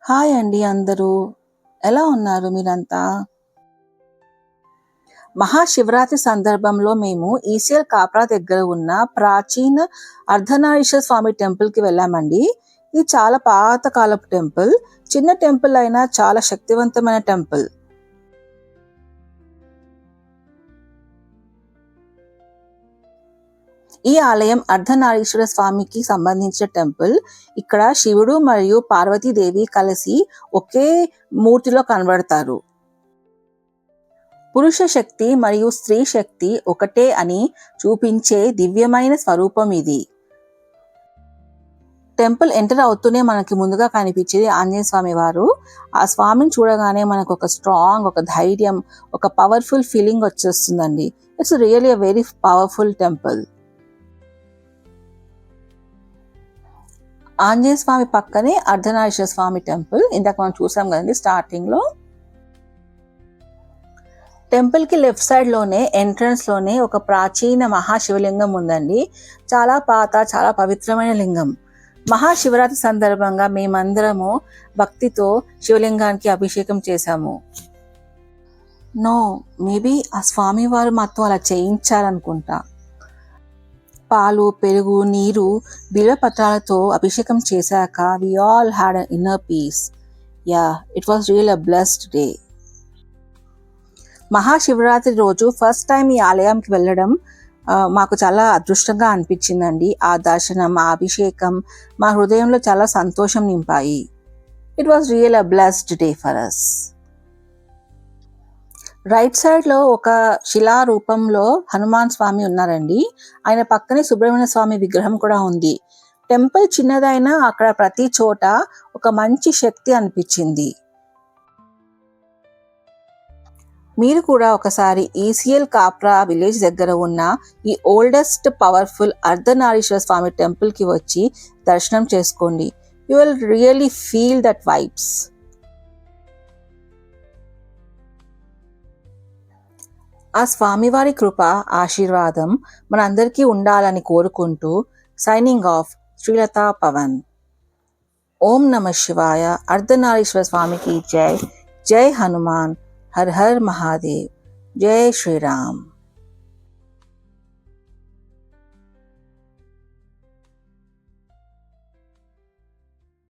Hi అండి అందరూ. ఎలా ఉన్నారు మీరంతా? మహాశివరాత్రి సందర్భంలో మేము ఈసీఎల్ కాప్రా దగ్గర ఉన్న ప్రాచీన అర్ధనారీశ్వర స్వామి టెంపుల్‌కి వెళ్ళామండి. ఇది చాలా పాత కాలపు టెంపుల్. చిన్న టెంపుల్ అయినా చాలా శక్తివంతమైన టెంపుల్. ఈ ఆలయం అర్ధనారీశ్వర స్వామికి సంబంధించిన టెంపుల్. ఇక్కడ శివుడు మరియు పార్వతీదేవి కలిసి ఒకే మూర్తిలో కనబడతారు. పురుష శక్తి మరియు స్త్రీ శక్తి ఒకటే అని చూపించే దివ్యమైన స్వరూపం ఇది. టెంపుల్ ఎంటర్ అవుతూనే మనకి ముందుగా కనిపించేది ఆంజనేయ స్వామి వారు. ఆ స్వామిని చూడగానే మనకు ఒక స్ట్రాంగ్, ఒక ధైర్యం, ఒక పవర్ఫుల్ ఫీలింగ్ వచ్చేస్తుందండి. It's really a very powerful temple. Anjaneya Swami పక్కనే అర్ధనారీశ్వర స్వామి టెంపుల్. ఇందాక మనం చూసాం కదండి స్టార్టింగ్లో. టెంపుల్కి లెఫ్ట్ సైడ్లోనే ఎంట్రన్స్లోనే ఒక ప్రాచీన మహాశివలింగం ఉందండి. చాలా పాత, చాలా పవిత్రమైన లింగం. మహాశివరాత్రి సందర్భంగా మేమందరము భక్తితో శివలింగానికి అభిషేకం చేశాము. మేబీ ఆ స్వామి వారు మాతో అలా చేయించారనుకుంటా. పాలు, పెరుగు, నీరు, బిల్వపత్రాలతో అభిషేకం చేశాక we all had an inner peace. Yeah, it was really a blessed day. Mahashivratri రోజు ఫస్ట్ టైం ఈ ఆలయంకి వెళ్ళడం మాకు చాలా అదృష్టంగా అనిపించిందండి. ఆ దర్శనం, ఆ అభిషేకం మా హృదయంలో చాలా సంతోషం నింపాయి. It was real a blessed day for us. Right సైడ్లో ఒక శిలా రూపంలో హనుమాన్ స్వామి ఉన్నారండి. ఆయన పక్కనే సుబ్రహ్మణ్య స్వామి విగ్రహం కూడా ఉంది. టెంపుల్ చిన్నదైనా అక్కడ ప్రతి చోట ఒక మంచి శక్తి అనిపించింది. మీరు కూడా ఒకసారి ఈసీఎల్ కాప్రా విలేజ్ దగ్గర ఉన్న ఈ ఓల్డెస్ట్ పవర్ఫుల్ అర్ధనారీశ్వర స్వామి టెంపుల్కి వచ్చి దర్శనం చేసుకోండి. You will really feel that vibes. ఆ స్వామివారి కృప, ఆశీర్వాదం మనందరికీ ఉండాలని కోరుకుంటూ సైనింగ్ ఆఫ్, శ్రీలతా పవన్. ఓం నమః శివాయ. అర్ధనారీశ్వర స్వామికి జై. జై హనుమాన్. Her her Mahadev. జై శ్రీరామ్.